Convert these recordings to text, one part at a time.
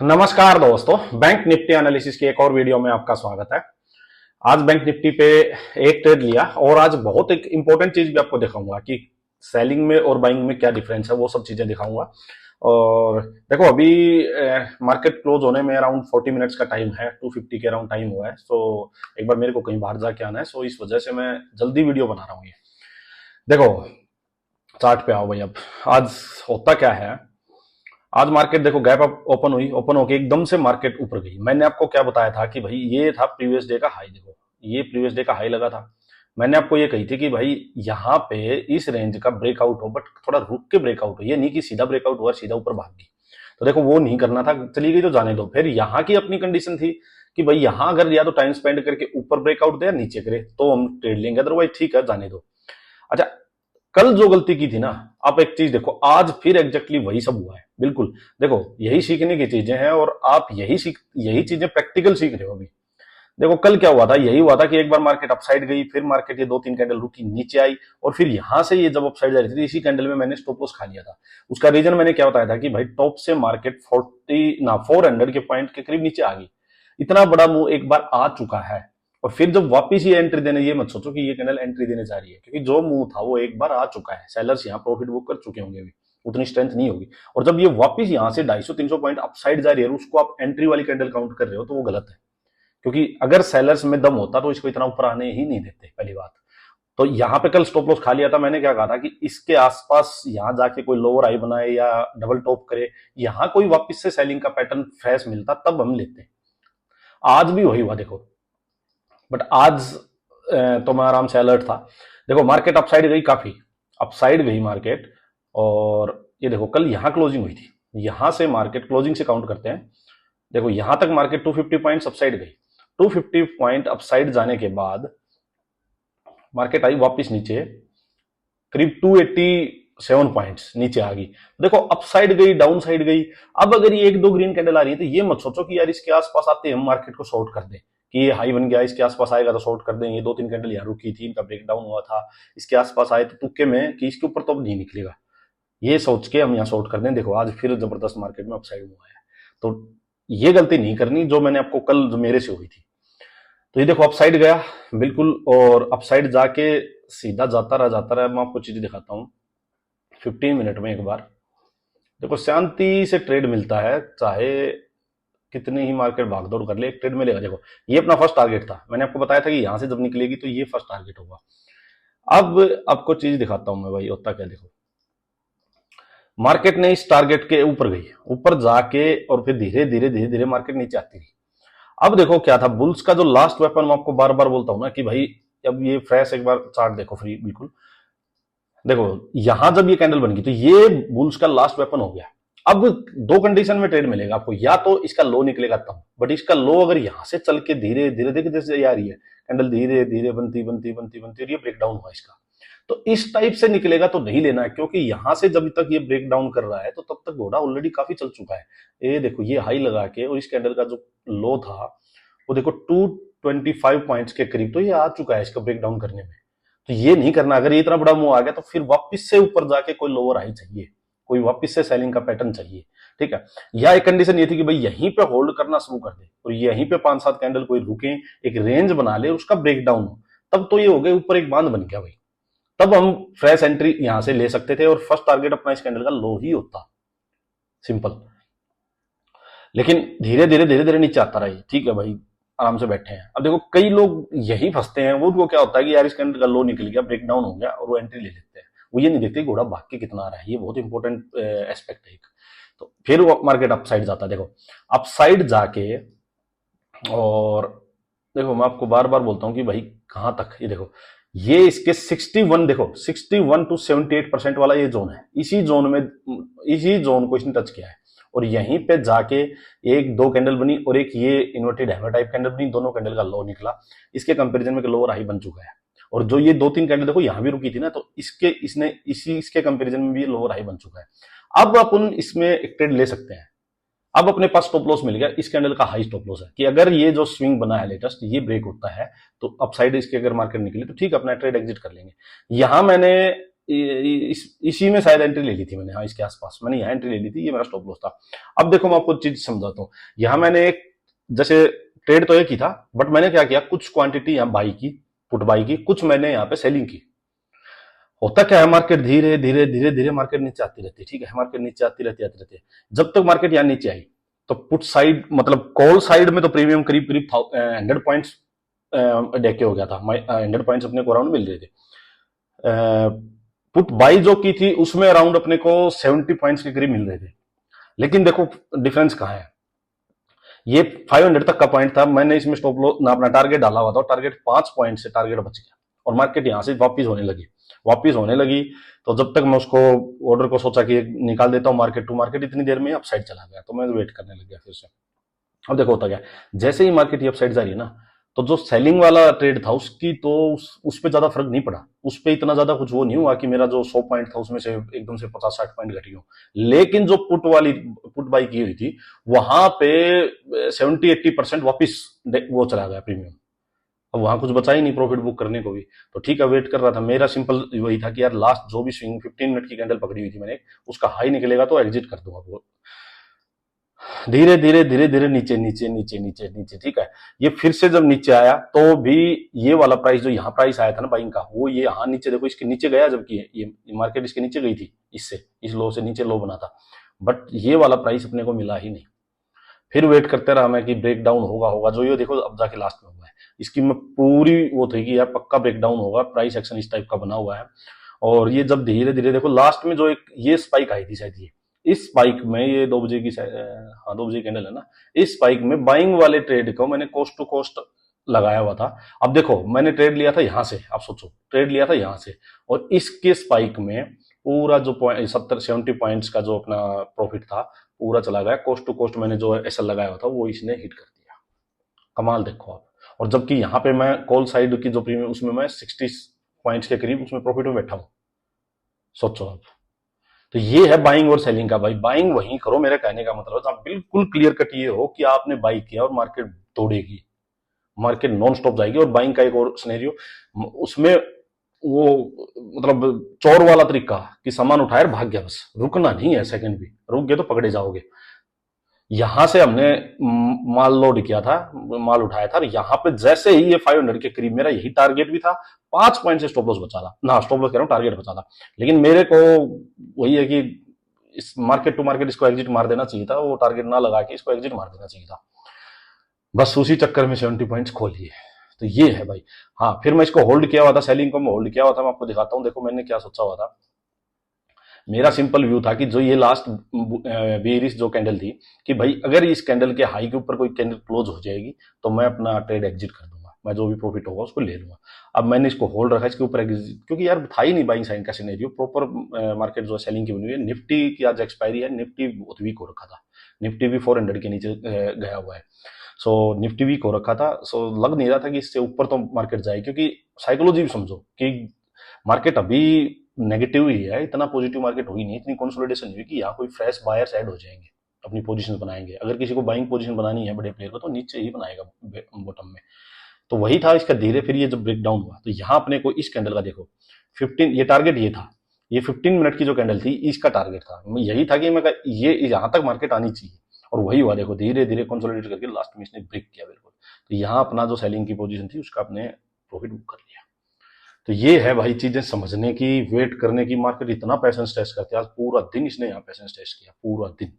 नमस्कार दोस्तों, bank Nifty analysis की एक और वीडियो में आपका स्वागत है। आज बैंक निफ्टी पे एक ट्रेड लिया और आज बहुत एक इंपॉर्टेंट चीज भी आपको दिखाऊंगा कि सेलिंग में और बाइंग में क्या डिफरेंस है, वो सब चीजें दिखाऊंगा। और देखो अभी मार्केट क्लोज होने में अराउंड 40 मिनट्स का टाइम है, 250 के अराउंड टाइम हुआ है। सो एक बार मेरे को कहीं बाहर जाके आना है, सो इस वजह से मैं जल्दी वीडियो बना रहा हूँ। ये देखो चार्ट पे आओ भाई। अब आज होता क्या है, आज मार्केट देखो गैप अप ओपन हुई, ओपन होके एकदम से मार्केट ऊपर गई। मैंने आपको क्या बताया था कि भाई ये था प्रीवियस डे का हाई। देखो ये प्रीवियस डे का हाई लगा था। मैंने आपको ये कही थी कि भाई यहाँ पे इस रेंज का ब्रेकआउट हो, बट थोड़ा रुक के ब्रेकआउट हो, ये नहीं कि सीधा ब्रेकआउट हुआ सीधा ऊपर भाग गई। तो देखो वो नहीं करना था, चली गई तो जाने दो। फिर यहाँ की अपनी कंडीशन थी कि भाई यहाँ अगर या तो टाइम स्पेंड करके ऊपर ब्रेकआउट दे या नीचे करे तो हम ट्रेड लेंगे, अदरवाइज ठीक है जाने दो। अच्छा, कल जो गलती की थी ना, आप एक चीज देखो, आज फिर एग्जैक्टली वही सब हुआ है। बिल्कुल देखो यही सीखने की चीजें हैं और आप यही चीजें प्रैक्टिकल सीख रहे हो अभी। देखो कल क्या हुआ था, यही हुआ था कि एक बार मार्केट अपसाइड गई, फिर मार्केट ये 2-3 कैंडल रुकी, नीचे आई और फिर यहां से ये जब अपसाइड जा रही थी, इसी कैंडल में मैंने स्टॉप लॉस खा लिया था। उसका रीजन मैंने क्या बताया था कि भाई टॉप से मार्केट 400 के पॉइंट के करीब नीचे आ गई। इतना बड़ा मूव एक बार आ चुका है और फिर जब वापिस ये एंट्री देने, ये मत सोचो कि ये कैंडल एंट्री देने जा रही है, क्योंकि जो मूव था वो एक बार आ चुका है। सेलर्स यहाँ प्रॉफिट बुक कर चुके होंगे, अभी उतनी स्ट्रेंथ नहीं होगी। और जब ये वापिस यहाँ से 250-300 पॉइंट अपसाइड जा रही है, उसको आप एंट्री वाली कैंडल काउंट कर रहे हो, तो वो गलत है। क्योंकि अगर सेलर्स में दम होता तो इसको इतना ऊपर आने ही नहीं देते, पहली बात। तो यहाँ पे कल स्टॉप लॉस खा लिया था। मैंने क्या कहा था कि इसके आसपास यहाँ जाके कोई लोअर हाई बनाए या डबल टॉप करे, यहाँ कोई वापस से सेलिंग का पैटर्न फ्रेश मिलता तब हम लेते। आज भी वही हुआ देखो, बट आज तो मैं आराम से अलर्ट था। देखो मार्केट अपसाइड गई, काफी अपसाइड गई मार्केट। और ये देखो कल यहां क्लोजिंग हुई थी, यहां से मार्केट क्लोजिंग से काउंट करते हैं। देखो यहां तक मार्केट 250 पॉइंट अपसाइड गई। 250 पॉइंट अपसाइड जाने के बाद मार्केट आई वापस नीचे, करीब 287 पॉइंट्स नीचे आ गई। देखो अपसाइड गई, डाउन साइड गई। अब अगर ये 1-2 ग्रीन कैंडल आ रही है तो ये मत सोचो कि यार इसके आसपास आते हैं हम मार्केट को शॉर्ट कर दें, कि ये हाई बन गया इसके आसपास आएगा तो शॉर्ट कर दें। ये 2-3 कैंडल यहाँ रुकी थी, इनका ब्रेकडाउन हुआ था, इसके आसपास आए तो तुक्के में कि इसके ऊपर तो अब नहीं निकलेगा, ये सोच के हम यहाँ शॉर्ट कर दें। देखो आज फिर जबरदस्त मार्केट में अपसाइड हुआ है। तो ये गलती नहीं करनी जो मैंने आपको कल जो मेरे से हुई थी। तो ये देखो अपसाइड गया बिल्कुल, और अपसाइड जाके सीधा जाता रहा। मैं आपको चीज दिखाता हूँ 15 मिनट में एक बार। देखो शांति से ट्रेड मिलता है, चाहे कितनी ही मार्केट भागदौड़ कर ले, एक ट्रेड मिलेगा। देखो ये अपना फर्स्ट टारगेट था, मैंने आपको बताया था कि यहां से जब निकलेगी तो ये फर्स्ट टारगेट होगा। अब आपको चीज दिखाता हूं मैं भाई, होता क्या। देखो मार्केट ने इस टारगेट के ऊपर गई, ऊपर जाके और फिर धीरे धीरे मार्केट नीचे आती रही। अब देखो क्या था, बुल्स का जो लास्ट वेपन, मैं आपको बार बार बोलता हूं ना कि भाई अब ये फ्रेश एक बार चार्ट देखो फ्री बिल्कुल। देखो यहां जब ये कैंडल बन गई तो ये बुल्स का लास्ट वेपन हो गया। अब दो कंडीशन में ट्रेड मिलेगा आपको, या तो इसका लो निकलेगा तब, बट इसका लो अगर यहां से चल के धीरे धीरे देखिए जैसे आ रही है कैंडल, धीरे धीरे बनती ये ब्रेकडाउन हुआ इसका, तो इस टाइप से निकलेगा तो नहीं लेना है। क्योंकि यहां से जब तक ये ब्रेक डाउन कर रहा है तो तब तक घोड़ा ऑलरेडी काफी चल चुका है। ये देखो ये हाई लगा के और इस कैंडल का जो लो था वो देखो 225 पॉइंट्स के करीब, तो ये आ चुका है इसका ब्रेक डाउन करने में। तो ये नहीं करना, अगर ये इतना बड़ा मूव आ गया तो फिर वापस से ऊपर जाके कोई लोअर हाई चाहिए, कोई वापस से सेलिंग का पैटर्न चाहिए। ठीक है, या एक कंडीशन ये थी कि भाई यहीं पे होल्ड करना शुरू कर दे और यहीं पे 5-7 कैंडल कोई रुके, एक रेंज बना ले, उसका ब्रेक डाउन हो, तब तो ये हो गया ऊपर एक बांध बन गया भाई। तब हम फ्रेश एंट्री यहां से ले सकते थे और फर्स्ट टारगेट अपना इस कैंडल का लो ही होता, सिंपल। लेकिन धीरे धीरे नीचे आता रहा। ठीक है भाई, आराम से बैठे हैं। अब देखो कई लोग यही फंसते हैं, वो उनको क्या होता है कि यार इस कैंडल का लो निकल गया, ब्रेक डाउन हो गया और वो एंट्री ले लेते हैं। वो ये नहीं देखते घोड़ा भाग के कितना आ रहा है, ये बहुत इंपॉर्टेंट एस्पेक्ट है एक। तो फिर वो मार्केट अपसाइड जाता है। देखो अपसाइड जाके, और देखो मैं आपको बार बार बोलता हूं कि भाई कहां तक, ये देखो ये इसके 61, देखो 61 to 78% वाला ये जोन है, इसी जोन में, इसी जोन को इसने टच किया है। और यहीं पे जाके एक दो कैंडल बनी और एक ये इन्वर्टेड हैमर टाइप कैंडल बनी, दोनों कैंडल का लो निकला। इसके कंपैरिजन में लोअर हाई बन चुका है। और जो ये 2-3 कैंडल देखो यहां भी रुकी थी ना, तो इसके कंपैरिजन में भी लोअर हाई बन चुका है। अब अपन इसमें एक ट्रेड ले सकते हैं। अब अपने पास स्टॉप लॉस मिल गया, इस कैंडल का हाई स्टॉप लॉस है कि अगर ये जो स्विंग बना है लेटेस्ट ये ब्रेक होता है तो अपसाइड इसके अगर मार्केट निकली तो ठीक, अपना ट्रेड एग्जिट कर लेंगे। यहां मैंने इसी में शायद एंट्री ले ली थी मैंने, हाँ इसके आसपास मैंने यहाँ एंट्री ले ली थी, ये मेरा स्टॉप लॉस था। अब देखो मैं आपको चीज समझाता हूँ। यहाँ मैंने एक, जैसे ट्रेड तो एक ही था, बट मैंने क्या किया, कुछ क्वांटिटी यहाँ बाई की, पुट बाई की, कुछ मैंने यहाँ पे सेलिंग की। होता क्या है, मार्केट धीरे धीरे धीरे धीरे मार्केट नीचे आती रहती है, ठीक है, मार्केट नीचे आती रहती है। जब तक मार्केट यहाँ नीचे आई तो पुट साइड मतलब कॉल साइड में तो प्रीमियम करीब करीब 100 पॉइंट्स डेके हो गया था, 100 पॉइंट्स अपने को अराउंड मिल रहे थे। पुट बाई जो की थी उसमें अराउंड अपने को 70 पॉइंट्स के करीब मिल रहे थे। लेकिन देखो डिफरेंस कहाँ है, ये 500 तक का पॉइंट था, मैंने इसमें स्टॉप लॉस ना अपना टारगेट डाला हुआ था, टारगेट 5 पॉइंट से टारगेट बच गया और मार्केट यहां से वापिस होने लगी। तो जब तक मैं उसको ऑर्डर को सोचा कि निकाल देता हूं मार्केट टू मार्केट, इतनी देर में अपसाइड चला गया, तो मैं वेट करने लग गया फिर से। अब देखो होता क्या, जैसे ही मार्केट ये अपसाइड जा रही है ना, तो जो सेलिंग वाला ट्रेड था उसकी तो उस पे ज्यादा फर्क नहीं पड़ा, उस पे इतना ज्यादा कुछ वो नहीं हुआ कि मेरा जो 100 पॉइंट था उसमें से एकदम से 50-60 पॉइंट घटी हो। लेकिन जो पुट बाई की हुई थी वहां पे 70-80% वापिस वो चला गया प्रीमियम। अब वहां कुछ बचा ही नहीं प्रॉफिट बुक करने को भी। तो ठीक है, वेट कर रहा था, मेरा सिंपल वही था कि यार लास्ट जो भी स्विंग 15 मिनट की कैंडल पकड़ी हुई थी मैंने, उसका हाई निकलेगा तो एग्जिट कर दूंगा। वो धीरे धीरे धीरे धीरे नीचे नीचे नीचे नीचे नीचे, ठीक है। ये फिर से जब नीचे आया तो भी ये वाला प्राइस जो यहाँ प्राइस आया था ना बाइंग का, वो ये यहाँ नीचे देखो इसके नीचे गया, जबकि ये मार्केट इसके नीचे गई थी, इससे इस लो से नीचे लो बना था, बट ये वाला प्राइस अपने को मिला ही नहीं। फिर वेट करते रहा मैं कि ब्रेक डाउन होगा होगा, जो ये देखो अब जाके लास्ट में हुआ है। इसकी मैं पूरी वो थी कि यार पक्का ब्रेक डाउन होगा, प्राइस एक्शन इस टाइप का बना हुआ है। और ये जब धीरे धीरे देखो लास्ट में जो एक ये स्पाइक आई थी शायद, ये इस स्पाइक में, ये 2 बजे की हाँ 2 बजे कैंडल है ना, इस स्पाइक में बाइंग वाले ट्रेड को मैंने कोस्ट टू कोस्ट लगाया हुआ था। अब देखो मैंने ट्रेड लिया था यहां से, आप सोचो ट्रेड लिया था यहां से, और इसके स्पाइक में पूरा जो 70 पॉइंट्स का जो अपना प्रॉफिट था पूरा चला गया। कोस्ट टू कोस्ट मैंने जो एसएल लगाया हुआ था वो इसने हिट कर दिया। कमाल देखो आप। और जबकि यहाँ पे मैं कॉल साइड की जो प्रीमियम उसमें मैं 60 पॉइंट्स के करीब उसमें प्रॉफिट में बैठा हूं, सोचो आप। तो ये है बाइंग और सेलिंग का भाई, बाइंग वहीं करो, मेरे कहने का मतलब है बिल्कुल क्लियर कट ये हो कि आपने बाई किया और मार्केट दौड़ेगी, मार्केट नॉन स्टॉप जाएगी। और बाइंग का एक और सिनेरियो उसमें वो मतलब चोर वाला तरीका कि सामान उठाया भाग गया, बस रुकना नहीं है सेकंड भी, रुक गए तो पकड़े जाओगे। यहां से हमने माल लोड किया था, माल उठाया था, यहां पे जैसे ही ये 500 के करीब, मेरा यही टारगेट भी था, 5 पॉइंट से स्टॉप लॉस बचा था ना, स्टॉप लॉस कह रहा हूं टारगेट बचा था। लेकिन मेरे को वही है कि इस मार्केट टू मार्केट इसको एग्जिट मार देना चाहिए था, वो टारगेट ना लगा के इसको एग्जिट मार देना चाहिए था, बस उसी चक्कर में 70 पॉइंट्स खो लिए। तो ये है भाई। हाँ फिर मैं इसको होल्ड किया हुआ था, सेलिंग को मैं होल्ड किया हुआ था, मैं आपको दिखाता हूँ। देखो मैंने क्या सोचा हुआ था, मेरा सिंपल व्यू था कि जो ये लास्ट बेरिश जो कैंडल थी, कि भाई अगर इस कैंडल के हाई के ऊपर कोई कैंडल क्लोज हो जाएगी तो मैं अपना ट्रेड एग्जिट कर दूंगा, मैं जो भी प्रॉफिट होगा उसको ले लूंगा। अब मैंने इसको होल्ड रखा इसके ऊपर एग्जिट, क्योंकि यार था ही नहीं बाइंग साइन का सिनेरियो, प्रॉपर मार्केट जो सेलिंग की बनी हुई है। निफ्टी की आज एक्सपायरी है, निफ्टी बहुत वीक हो रखा था, निफ्टी भी 400 के नीचे गया हुआ है। सो निफ्टी वीक हो रखा था, सो लग नहीं रहा था कि इससे ऊपर तो मार्केट जाए, क्योंकि साइकोलॉजी भी समझो कि मार्केट अभी नेगेटिव ही है, इतना पॉजिटिव मार्केट हुई नहीं, इतनी कंसोलिडेशन हुई कि यहाँ कोई फ्रेश बायर्स ऐड हो जाएंगे, अपनी पोजीशन बनाएंगे। अगर किसी को बाइंग पोजीशन बनानी है बड़े प्लेयर को तो नीचे ही बनाएगा बॉटम में। तो वही था इसका धीरे, फिर ये जब ब्रेक डाउन हुआ तो यहाँ अपने को इस कैंडल का देखो 15, ये टारगेट ये था, ये 15 मिनट की जो कैंडल थी इसका टारगेट था, यही था कि मैं ये यहाँ तक मार्केट आनी चाहिए, और वही हुआ। देखो धीरे धीरे कंसोलिडेट करके लास्ट में इसने ब्रेक किया बिल्कुल। तो यहाँ अपना जो सेलिंग की पोजीशन थी उसका अपने प्रॉफिट बुक कर लिया। तो ये है भाई चीजें समझने की, वेट करने की। मार्केट इतना पैसेंस टेस्ट करती है, आज पूरा दिन इसने यहाँ पैसेंस टेस्ट किया, पूरा दिन।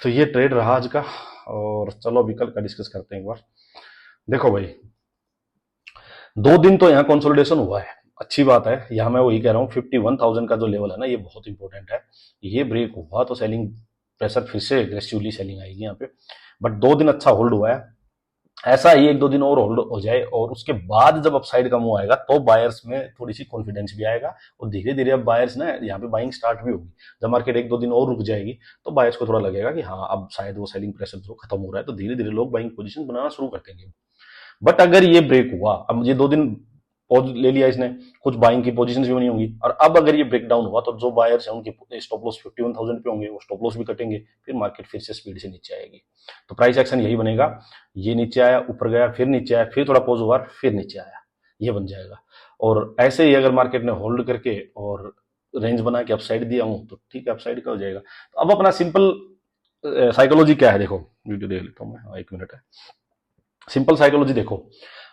तो ये ट्रेड रहा आज का। और चलो अभी कल का डिस्कस करते हैं एक बार। देखो भाई 2 दिन तो यहाँ कंसोलिडेशन हुआ है, अच्छी बात है। यहाँ मैं वही कह रहा हूँ 51,000 का जो लेवल है ना, ये बहुत इंपॉर्टेंट है। ये ब्रेक हुआ तो सेलिंग प्रेशर फिर से एग्रेसिवली सेलिंग आएगी यहाँ पे, बट 2 दिन अच्छा होल्ड हुआ है। ऐसा ही 1-2 दिन और होल्ड हो जाए और उसके बाद जब अपसाइड का मूव आएगा तो बायर्स में थोड़ी सी कॉन्फिडेंस भी आएगा, और धीरे धीरे अब बायर्स ना यहाँ पे बाइंग स्टार्ट भी होगी। जब मार्केट 1-2 दिन और रुक जाएगी तो बायर्स को थोड़ा लगेगा कि हाँ अब शायद वो सेलिंग प्रेशर जो खत्म हो रहा है, तो धीरे धीरे लोग बाइंग पोजीशन बनाना शुरू कर देंगे। बट अगर ये ब्रेक हुआ, अब ये 2 दिन पॉज ले लिया इसने, कुछ बाइंग की पोजीशंस भी बनी होंगी, और अब अगर ये ब्रेक डाउन हुआ तो जो बायर्स हैं उनके स्टॉप लॉस 51,000 पे होंगे, वो स्टॉप लॉस भी कटेंगे, फिर मार्केट फिर से स्पीड से नीचे आएगी। तो प्राइस एक्शन यही बनेगा, ये नीचे आया, ऊपर गया, फिर नीचे आया, फिर थोड़ा पॉज हुआ, फिर नीचे आया, ये बन जाएगा। और ऐसे ही अगर मार्केट ने होल्ड करके और रेंज बना के अपसाइड दिया हूं तो ठीक है, अपसाइड का हो जाएगा। तो अब अपना सिंपल साइकोलॉजी क्या है, देखो वीडियो देख लेता हूं मैं, हाँ, 1 मिनट है। सिंपल साइकोलॉजी देखो,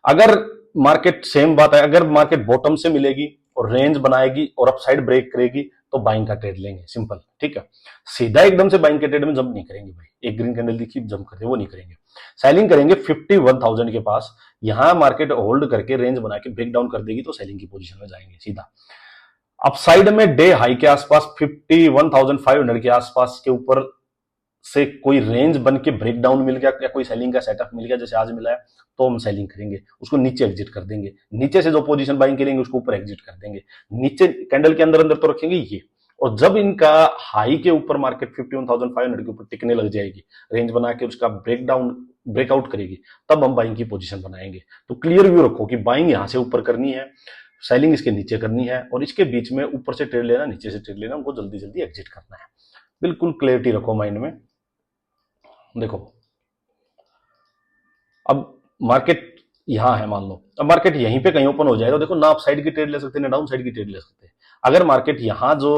अगर मार्केट, सेम बात है, अगर मार्केट बॉटम से मिलेगी और रेंज बनाएगी और अपसाइड ब्रेक करेगी तो बाइंग का ट्रेड लेंगे, सिंपल, ठीक है। सीधा एकदम से बाइंग के ट्रेड में जंप नहीं करेंगे भाई, एक ग्रीन कैंडल दिखी जंप करते, वो नहीं करेंगे। सेलिंग करेंगे 51,000 के पास, यहां मार्केट होल्ड करके रेंज बना के ब्रेक डाउन कर देगी तो सेलिंग की पोजीशन में जाएंगे सीधा। अपसाइड में डे हाई के आसपास 51,500 के आसपास के ऊपर से कोई रेंज बन के ब्रेक डाउन मिल गया या कोई सेलिंग का सेटअप मिल गया जैसे आज मिला है, तो हम सेलिंग करेंगे, उसको नीचे एग्जिट कर देंगे। नीचे से जो पोजीशन बाइंग करेंगे उसको ऊपर एग्जिट कर देंगे। नीचे कैंडल के अंदर अंदर तो रखेंगे ये, और जब इनका हाई के ऊपर मार्केट 51,500 के ऊपर टिकने लग जाएगी, रेंज बना के उसका ब्रेकआउट करेगी, तब हम बाइंग की पोजीशन बनाएंगे। तो क्लियर व्यू रखो कि बाइंग यहां से ऊपर करनी है, सेलिंग इसके नीचे करनी है, और इसके बीच में ऊपर से ट्रेड लेना, नीचे से ट्रेड लेना, उनको जल्दी जल्दी एग्जिट करना है। बिल्कुल क्लियरिटी रखो माइंड में। देखो अब मार्केट यहां है मान लो, अब मार्केट यहीं पे कहीं ओपन हो जाए तो देखो ना अप साइड की ट्रेड ले सकते हैं ना डाउन साइड की ट्रेड ले सकते हैं। अगर मार्केट यहां जो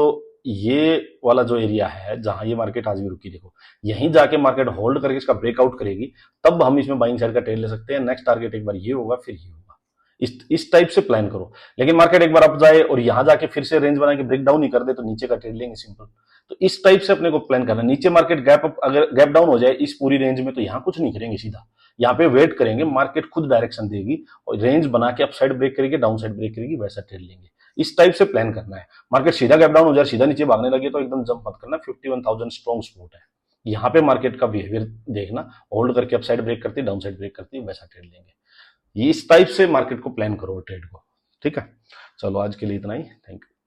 ये वाला जो एरिया है जहां ये मार्केट आज भी रुकी, देखो यहीं जाके मार्केट होल्ड करके इसका ब्रेकआउट करेगी, तब हम इसमें बाइंग साइड का ट्रेड ले सकते हैं। नेक्स्ट टारगेट एक बार ये होगा, फिर ये होगा, इस टाइप से प्लान करो। लेकिन मार्केट एक बार अप जाए और यहां जाके फिर से रेंज बना के ब्रेक डाउन ही कर दे तो नीचे का ट्रेड लेंगे, सिंपल। तो इस टाइप से अपने को प्लान करना है। नीचे मार्केट गैप अप, अगर गैप डाउन हो जाए इस पूरी रेंज में, तो यहां कुछ नहीं करेंगे, सीधा यहाँ पे वेट करेंगे, मार्केट खुद डायरेक्शन देगी और रेंज बना के अप साइड ब्रेक करेगी, डाउन साइड ब्रेक करेगी, वैसा ट्रेड लेंगे। इस टाइप से प्लान करना है। मार्केट सीधा गैप डाउन हो जाए, सीधा नीचे भागने लगे तो एकदम जंप मत करना। 51,000 स्ट्रॉन्ग सपोर्ट है, यहाँ पे मार्केट का बिहेवियर देखना, होल्ड करके अप साइड ब्रेक करती, डाउन साइड ब्रेक करती, वैसा ट्रेड लेंगे। ये इस टाइप से मार्केट को प्लान करो, ट्रेड को, ठीक है। चलो आज के लिए इतना ही, थैंक यू।